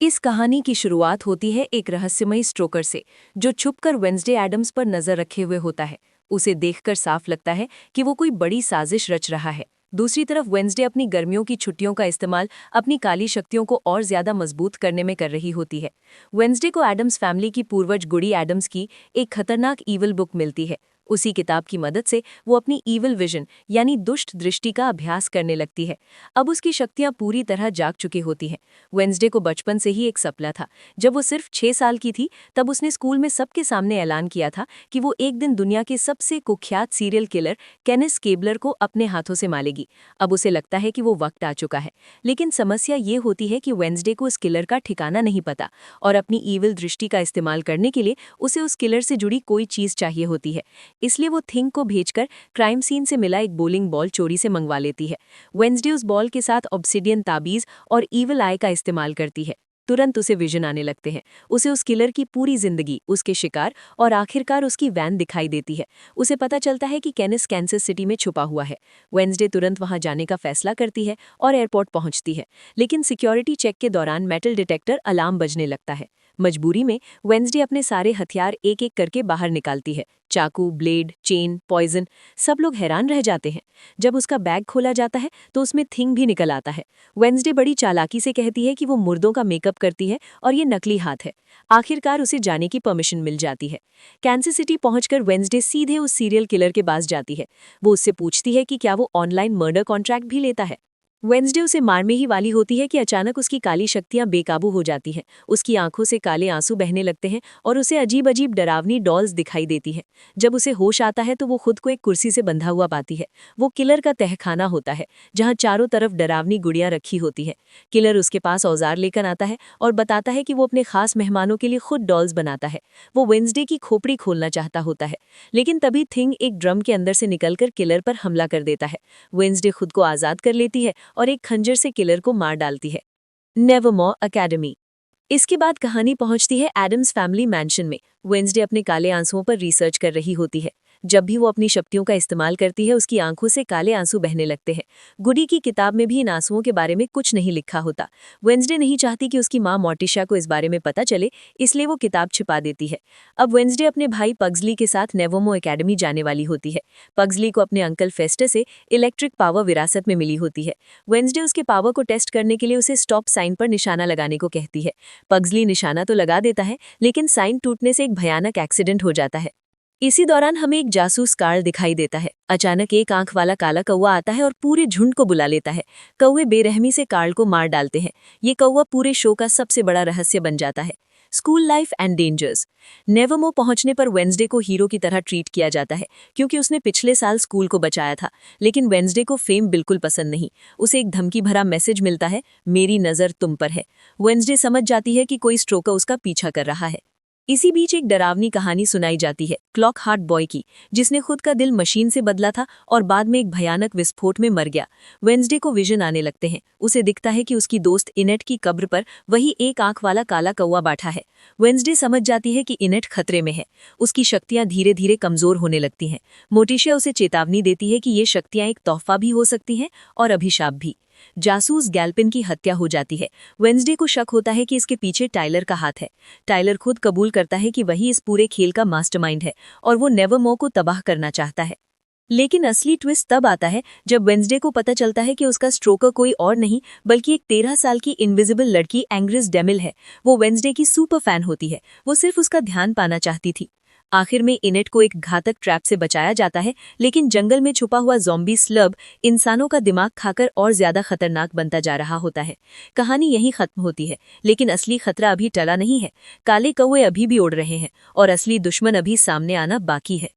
इस कहानी की शुरुआत होती है एक रहस्यमयी स्ट्रोकर से, जो छुपकर वेंसडे एडम्स पर नजर रखे हुए होता है। उसे देखकर साफ लगता है कि वो कोई बड़ी साजिश रच रहा है। दूसरी तरफ वेंसडे अपनी गर्मियों की छुट्टियों का इस्तेमाल अपनी काली शक्तियों को और ज्यादा मजबूत करने में कर रही होती है। वेंसडे को एडम्स फैमिली की पूर्वज गुडी एडम्स की एक खतरनाक ईविल बुक मिलती है। उसी किताब की मदद से वो अपनी ईविल विजन यानी दुष्ट दृष्टि का अभ्यास करने लगती है। अब उसकी शक्तियां पूरी तरह जाग चुकी होती हैं। वेंसडे को बचपन से ही एक सपना था। जब वो सिर्फ 6 साल की थी, तब उसने स्कूल में सबके सामने ऐलान किया था कि वो एक दिन दुनिया के सबसे कुख्यात सीरियल किलर केनेस केबलर को अपने हाथों से मारेगी। अब उसे लगता है कि वो वक्त आ चुका है। लेकिन समस्या ये होती है कि वेंसडे को उस किलर का ठिकाना नहीं पता, और अपनी ईविल दृष्टि का इस्तेमाल करने के लिए उसे उस किलर से जुड़ी कोई चीज चाहिए होती है। इसलिए वो थिंग को भेजकर क्राइम सीन से मिला एक बोलिंग बॉल चोरी से मंगवा लेती है। वेंसडे उस बॉल के साथ ऑब्सिडियन ताबीज और ईविल आई का इस्तेमाल करती है। तुरंत उसे विजन आने लगते हैं। उसे उस किलर की पूरी जिंदगी, उसके शिकार और आखिरकार उसकी वैन दिखाई देती है। उसे पता चलता है कि केनिस कैंसस सिटी में छुपा हुआ है। वेंसडे तुरंत वहां जाने का फैसला करती है और एयरपोर्ट पहुंचती है। लेकिन सिक्योरिटी चेक के दौरान मेटल डिटेक्टर अलार्म बजने लगता है। मजबूरी में वेंसडे अपने सारे हथियार एक एक करके बाहर निकालती है। चाकू, ब्लेड, चेन, पॉइजन। सब लोग हैरान रह जाते हैं। जब उसका बैग खोला जाता है तो उसमें थिंग भी निकल आता है। वेंसडे बड़ी चालाकी से कहती है कि वो मुर्दों का मेकअप करती है और ये नकली हाथ है। आखिरकार उसे जाने की परमिशन मिल जाती है। कैंसस सिटी पहुंचकर वेंसडे सीधे उस सीरियल किलर के पास जाती है। वो उससे पूछती है कि क्या वो ऑनलाइन मर्डर कॉन्ट्रैक्ट भी लेता है। वेंसडे उसे मारने ही वाली होती है कि अचानक उसकी काली शक्तियां बेकाबू हो जाती हैं। उसकी आंखों से काले आंसू बहने लगते हैं और उसे अजीब अजीब डरावनी डॉल्स दिखाई देती हैं। जब उसे होश आता है तो वो खुद को एक कुर्सी से बंधा हुआ पाती है। वो किलर का तहखाना होता है, जहां चारों तरफ डरावनी गुड़ियां रखी होती हैं। किलर उसके पास औजार लेकर आता है और बताता है कि वो अपने खास मेहमानों के लिए खुद डॉल्स बनाता है। वो वेंसडे की खोपड़ी खोलना चाहता होता है, लेकिन तभी थिंग एक ड्रम के अंदर से निकलकर किलर पर हमला कर देता है। वेंसडे खुद को आजाद कर लेती है और एक खंजर से किलर को मार डालती है। Nevermore academy. इसके बाद कहानी पहुंचती है एडम्स फैमिली मैंशन में। वेंसडे अपने काले आंसुओं पर रिसर्च कर रही होती है। जब भी वो अपनी शक्तियों का इस्तेमाल करती है, उसकी आंखों से काले आंसू बहने लगते हैं। गुडी की किताब में भी इन आंसुओं के बारे में कुछ नहीं लिखा होता। वेंसडे नहीं चाहती कि उसकी मां मोर्टिशा को इस बारे में पता चले, इसलिए वो किताब छिपा देती है। अब वेंसडे अपने भाई पग्सली के साथ नेवरमोर एकेडमी जाने वाली होती है। पग्सली को अपने अंकल फेस्टर से इलेक्ट्रिक पावर विरासत में मिली होती है। वेंसडे उसके पावर को टेस्ट करने के लिए उसे स्टॉप साइन पर निशाना लगाने को कहती है। पग्सली निशाना तो लगा देता है, लेकिन साइन टूटने से एक भयानक एक्सीडेंट हो जाता है। इसी दौरान हमें एक जासूस कार्ल दिखाई देता है। अचानक एक आंख वाला काला कौवा आता है और पूरे झुंड को बुला लेता है। कौवे बेरहमी से कार्ल को मार डालते हैं। ये कौवा पूरे शो का सबसे बड़ा रहस्य बन जाता है। School life and dangers. Nevermore पहुंचने पर वेंसडे को हीरो की तरह ट्रीट किया जाता है, क्योंकि उसने पिछले साल स्कूल को बचाया था। लेकिन वेंसडे को फेम बिल्कुल पसंद नहीं। उसे एक धमकी भरा मैसेज मिलता है, मेरी नज़र तुम पर है। वेंसडे समझ जाती है कि कोई स्ट्रोकर उसका पीछा कर रहा है। इसी बीच एक डरावनी कहानी सुनाई जाती है क्लॉक हार्ट बॉय की, जिसने खुद का दिल मशीन से बदला था और बाद में एक भयानक विस्फोट में मर गया। वेंसडे को विजन आने लगते हैं। उसे दिखता है कि उसकी दोस्त इनेट की कब्र पर वही एक आंख वाला काला कौवा बैठा है। वेंसडे समझ जाती है कि इनेट खतरे में है। उसकी शक्तियां धीरे धीरे कमजोर होने लगती हैं। मोर्टिशा उसे चेतावनी देती है कि ये शक्तियां एक तोहफा भी हो सकती हैं और अभिशाप भी। जासूस गैल्पिन की हत्या हो जाती है। वेंसडे को शक होता है कि इसके पीछे टाइलर का हाथ है। टाइलर खुद कबूल करता है कि वही इस पूरे खेल का मास्टरमाइंड है और वो नेवरमोर को तबाह करना चाहता है। लेकिन असली ट्विस्ट तब आता है जब वेंसडे को पता चलता है कि उसका स्ट्रोकर कोई और नहीं बल्कि एक 13 साल की इनविजिबल लड़की एंग्रिस डेमिल है। वो वेंसडे की सुपर फैन होती है। वो सिर्फ उसका ध्यान पाना चाहती थी। आखिर में इनेट को एक घातक ट्रैप से बचाया जाता है, लेकिन जंगल में छुपा हुआ ज़ॉम्बी स्लब इंसानों का दिमाग खाकर और ज्यादा खतरनाक बनता जा रहा होता है। कहानी यहीं खत्म होती है, लेकिन असली खतरा अभी टला नहीं है। काले कौवे अभी भी उड़ रहे हैं और असली दुश्मन अभी सामने आना बाकी है।